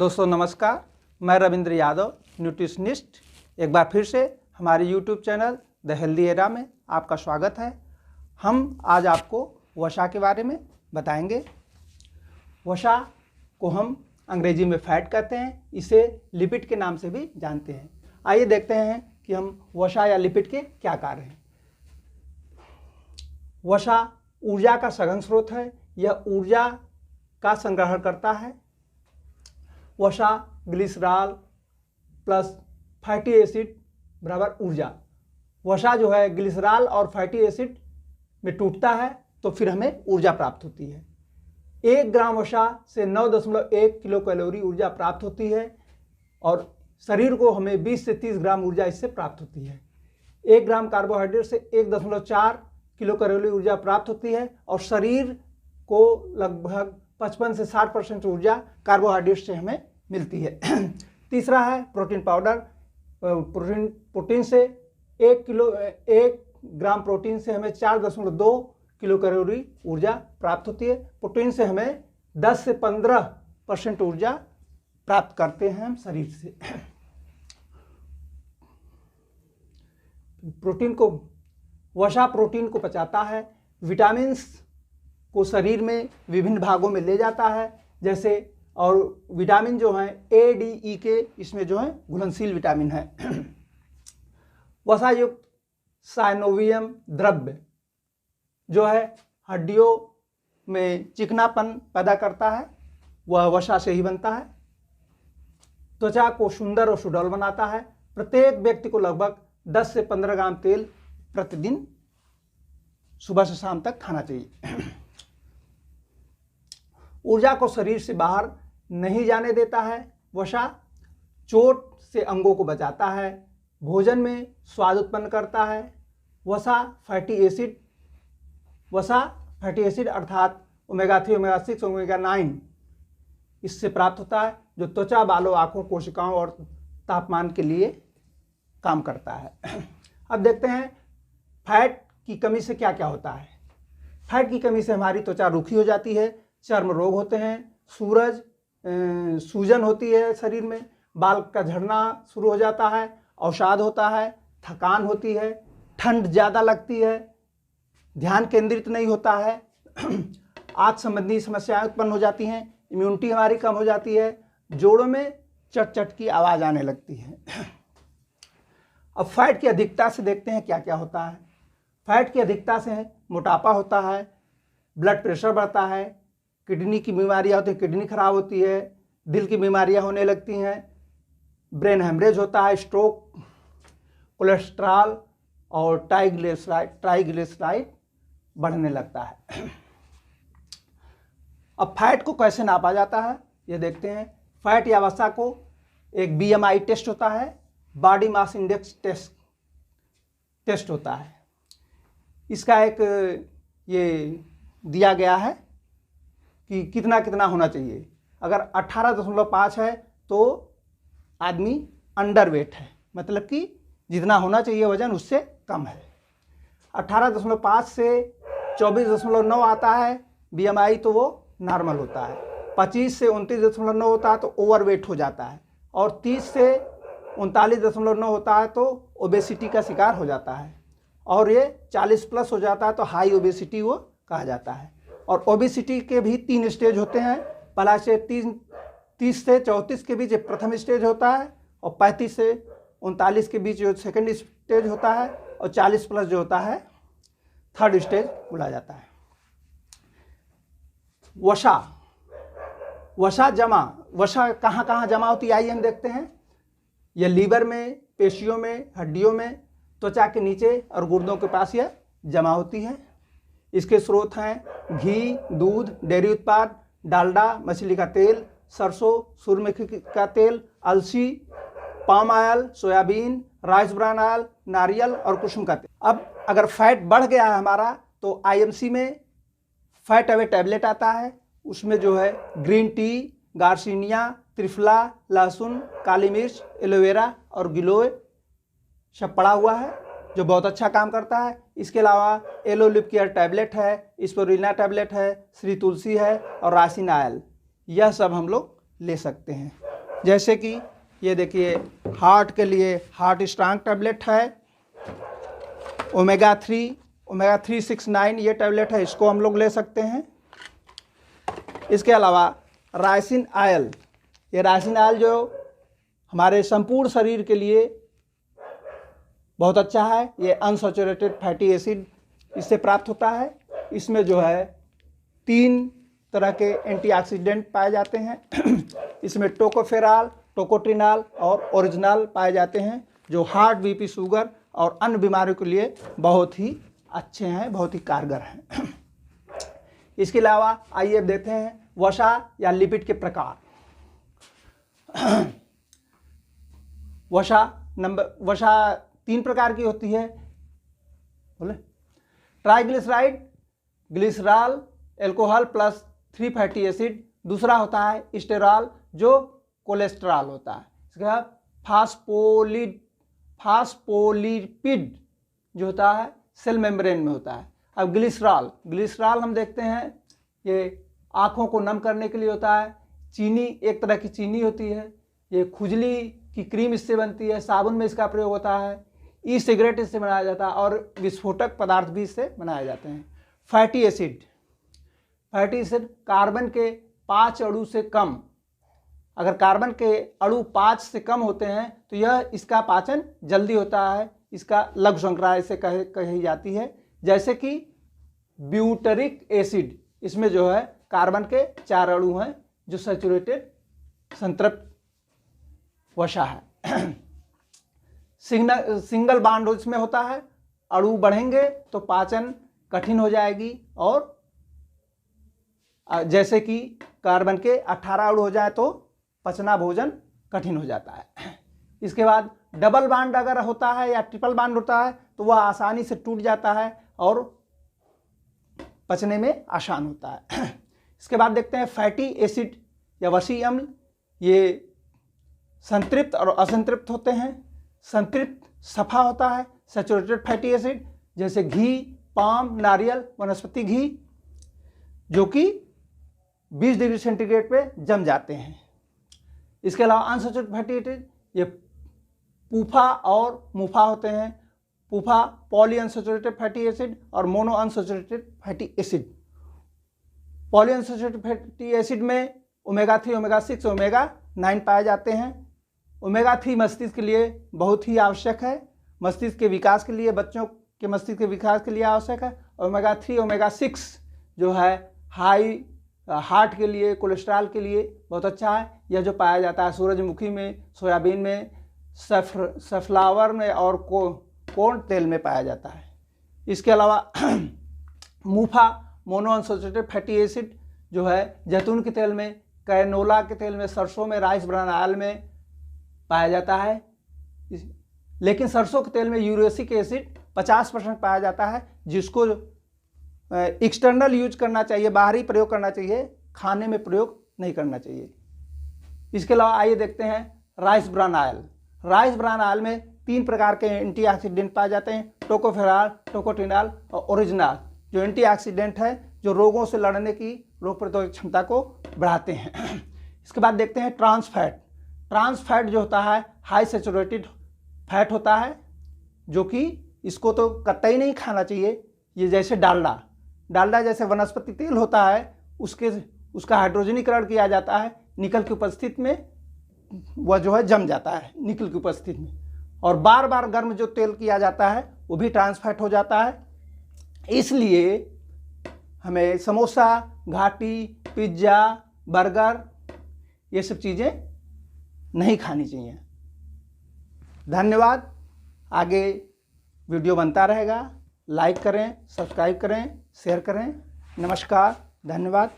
दोस्तों नमस्कार, मैं रविंद्र यादव न्यूट्रिशनिस्ट एक बार फिर से हमारे YouTube channel the healthy era में आपका स्वागत है। हम आज आपको वसा के बारे में बताएंगे। वसा को हम अंग्रेजी में फैट कहते हैं, इसे लिपिड के नाम से भी जानते हैं। आइए देखते हैं कि हम वसा या लिपिड के क्या कार्य हैं। वसा ऊर्जा का सघन स्रोत है, यह ऊर्जा का संग्रहण करता है। वसा ग्लिसरॉल प्लस फैटी एसिड बराबर ऊर्जा। वसा जो है ग्लिसरॉल और फैटी एसिड में टूटता है तो फिर हमें ऊर्जा प्राप्त होती है। 1 ग्राम वसा से 9.1 किलो कैलोरी ऊर्जा प्राप्त होती है और शरीर को हमें 20 से 30 ग्राम ऊर्जा इससे प्राप्त होती है। 1 ग्राम कार्बोहाइड्रेट से 1.4 किलो कैलोरी ऊर्जा प्राप्त होती है और शरीर को लगभग 55 से 60% ऊर्जा कार्बोहाइड्रेट से हमें मिलती है। तीसरा है प्रोटीन पाउडर। प्रोटीन से 1 ग्राम प्रोटीन से हमें 4.2 किलो कैलोरी ऊर्जा प्राप्त होती है। प्रोटीन से हमें 10 से 15% ऊर्जा प्राप्त करते हैं हम शरीर से। वसा प्रोटीन को पचाता है, विटामिन्स को शरीर में विभिन्न भागों में ले जाता है, जैसे और विटामिन जो हैं ए, डी, ई के इसमें जो है घुलनशील विटामिन है। वसा युक्त साइनोवियम द्रव्य जो है हड्डियों में चिकनापन पैदा करता है, वह वसा से ही बनता है। त्वचा को सुंदर और सुडौल बनाता है। प्रत्येक व्यक्ति को लगभग 10 से 15 ग्राम तेल प्रतिदिन सुबह से शाम तक खाना चाहिए। ऊर्जा को शरीर से बाहर नहीं जाने देता है। वसा चोट से अंगों को बचाता है, भोजन में स्वाद उत्पन्न करता है। वसा फैटी एसिड अर्थात ओमेगा 3, ओमेगा 6, ओमेगा 9 इससे प्राप्त होता है, जो त्वचा, बालों, आँखों, कोशिकाओं और तापमान के लिए काम करता है। अब देखते हैं फैट की कमी से क्या क्या होता है। फैट की कमी से हमारी त्वचा रूखी हो जाती है, चर्म रोग होते हैं, सूजन होती है शरीर में, बाल का झड़ना शुरू हो जाता है, अवसाद होता है, थकान होती है, ठंड ज़्यादा लगती है, ध्यान केंद्रित नहीं होता है, आँख संबंधी समस्याएं उत्पन्न हो जाती हैं, इम्यूनिटी हमारी कम हो जाती है, जोड़ों में चट चट की आवाज़ आने लगती है। अब फैट की अधिकता से देखते हैं क्या क्या होता है। फैट की अधिकता से मोटापा होता है, ब्लड प्रेशर बढ़ता है, किडनी की बीमारियां होती हैं, किडनी खराब होती है, दिल की बीमारियां होने लगती हैं, ब्रेन हेमरेज होता है, स्ट्रोक, कोलेस्ट्रॉल और ट्राइग्लिसराइड बढ़ने लगता है। अब फैट को कैसे नापा जाता है ये देखते हैं। फैट या वसा को एक BMI टेस्ट होता है, बॉडी मास इंडेक्स टेस्ट होता है। इसका एक ये दिया गया है कि कितना कितना होना चाहिए। अगर 18.5 है तो आदमी अंडरवेट है, मतलब कि जितना होना चाहिए वजन उससे कम है। 18.5 से 24.9 आता है BMI तो वो नॉर्मल होता है। 25 से 29.9 होता है तो ओवरवेट हो जाता है और 30 से 39.9 होता है तो ओबेसिटी का शिकार हो जाता है और ये 40 प्लस हो जाता है तो हाई ओबेसिटी वो कहा जाता है। और ओबेसिटी के भी 3 स्टेज होते हैं। पहला से 30 से 34 के बीच प्रथम स्टेज होता है और 35 से 39 के बीच जो सेकंड स्टेज होता है और 40 प्लस जो होता है थर्ड स्टेज बोला जाता है। वसा कहाँ कहाँ जमा होती है आइए हम देखते हैं। यह लीवर में, पेशियों में, हड्डियों में, त्वचा के नीचे और गुर्दों के पास यह जमा होती है। इसके स्रोत हैं घी, दूध, डेयरी उत्पाद, डालडा, मछली का तेल, सरसों, सूरजमुखी का तेल, अलसी, palm oil, soybean, rice bran oil, नारियल और कुसुम का तेल। अब अगर फैट बढ़ गया है हमारा तो IMC में फैट अवे टैबलेट आता है, उसमें जो है ग्रीन टी, गार्सिनिया, त्रिफला, लहसुन, काली मिर्च, एलोवेरा और गिलोय सब पड़ा हुआ है जो बहुत अच्छा काम करता है। इसके अलावा एलो लिप केयर टैबलेट है, स्पोरुलिना टैबलेट है, श्री तुलसी है और रासिन ऑयल, यह सब हम लोग ले सकते हैं। जैसे कि ये देखिए हार्ट के लिए हार्ट स्ट्रांग टैबलेट है, ओमेगा 369 ये टैबलेट है, इसको हम लोग ले सकते हैं। इसके अलावा राइसिन आयल, ये राइसिन आयल जो हमारे संपूर्ण शरीर के लिए बहुत अच्छा है, ये अनसैचुरेटेड फैटी एसिड इससे प्राप्त होता है। इसमें जो है 3 तरह के एंटीऑक्सीडेंट पाए जाते हैं इसमें टोकोफेरॉल, टोकोट्रिनॉल और ओरिजिनल पाए जाते हैं, जो हार्ट, बीपी, शुगर और अन्य बीमारियों के लिए बहुत ही अच्छे हैं, बहुत ही कारगर हैं। इसके अलावा आइए अब देखते हैं वसा या लिपिड के प्रकार। वसा 3 प्रकार की होती है, बोले triglyceride, glycerol, alcohol plus 3 fatty acid. दूसरा होता है स्टेरॉल जो कोलेस्ट्रॉल होता है। इसके बाद फास्फोलिपिड जो होता है सेल मेम्ब्रेन में होता है। अब ग्लिसरॉल हम देखते हैं ये आँखों को नम करने के लिए होता है। चीनी, एक तरह की चीनी होती है, ये खुजली की क्रीम इससे बनती है, साबुन में इसका प्रयोग होता है, ई सिगरेट इससे बनाया जाता है और विस्फोटक पदार्थ भी इससे बनाए जाते हैं। फैटी एसिड कार्बन के 5 अणु से कम, अगर कार्बन के अणु 5 से कम होते हैं तो यह इसका पाचन जल्दी होता है, इसका लघु श्रृंखला इसे कही जाती है। जैसे कि ब्यूटरिक एसिड, इसमें जो है कार्बन के 4 अणु हैं जो सैचुरेटेड संतृप्त वसा है। सिंगल बॉन्ड इसमें होता है, अणु बढ़ेंगे तो पाचन कठिन हो जाएगी, और जैसे कि कार्बन के 18 अणु हो जाए तो पचना भोजन कठिन हो जाता है। इसके बाद डबल बॉन्ड अगर होता है या ट्रिपल बॉन्ड होता है तो वह आसानी से टूट जाता है और पचने में आसान होता है। इसके बाद देखते हैं फैटी एसिड या वसी अम्ल, ये संतृप्त और असंतृप्त होते हैं। संतृप्त सफा होता है, सैचुरेटेड फैटी एसिड, जैसे घी, पाम, नारियल, वनस्पति घी, जो कि 20 डिग्री सेंटीग्रेड पे जम जाते हैं। इसके अलावा अनसैचुरेटेड फैटी एसिड ये पूफा और मुफा होते हैं। पूफा पॉली अनसैचुरेटेड फैटी एसिड और mono unsaturated fatty acid. Poly unsaturated fatty acid में ओमेगा 3, ओमेगा 6, ओमेगा 9 पाए जाते हैं। ओमेगा 3 मस्तिष्क के लिए बहुत ही आवश्यक है, मस्तिष्क के विकास के लिए, बच्चों के मस्तिष्क के विकास के लिए आवश्यक है। ओमेगा 3, ओमेगा 6 जो है हाई हार्ट के लिए, कोलेस्ट्रॉल के लिए बहुत अच्छा है। यह जो पाया जाता है सूरजमुखी में, सोयाबीन में, सनफ्लावर में और कॉर्न तेल में पाया जाता है। इसके अलावा मूफा मोनो अनसैचुरेटेड फैटी एसिड जो है जैतून के तेल में, कैनोला के तेल में, सरसों में, राइस ब्रान ऑयल में पाया जाता है। लेकिन सरसों के तेल में यूरेसिक एसिड 50% पाया जाता है, जिसको एक्सटर्नल यूज करना चाहिए, बाहरी प्रयोग करना चाहिए, खाने में प्रयोग नहीं करना चाहिए। इसके अलावा आइए देखते हैं rice bran oil. Rice bran oil में 3 प्रकार के एंटीऑक्सीडेंट पाए जाते हैं, टोकोफेरॉल, टोकोट्रिनॉल और ओरिजिनल, जो एंटीऑक्सीडेंट है जो रोगों से लड़ने की रोग प्रतिरोधक क्षमता को बढ़ाते हैं। इसके बाद देखते हैं ट्रांस फैट। ट्रांस फैट जो होता है हाई सैचुरेटेड फैट होता है, जो कि इसको तो कतई नहीं खाना चाहिए। ये जैसे डालडा जैसे वनस्पति तेल होता है, उसका हाइड्रोजनीकरण किया जाता है निकल की उपस्थिति में, वह जो है जम जाता है निकल की उपस्थिति में, और बार बार गर्म जो तेल किया जाता है वो भी ट्रांस फैट हो जाता है। इसलिए हमें समोसा, घाटी, पिज्ज़ा, बर्गर ये सब चीज़ें नहीं खानी चाहिए। धन्यवाद। आगे वीडियो बनता रहेगा। लाइक करें, सब्सक्राइब करें, शेयर करें। नमस्कार, धन्यवाद।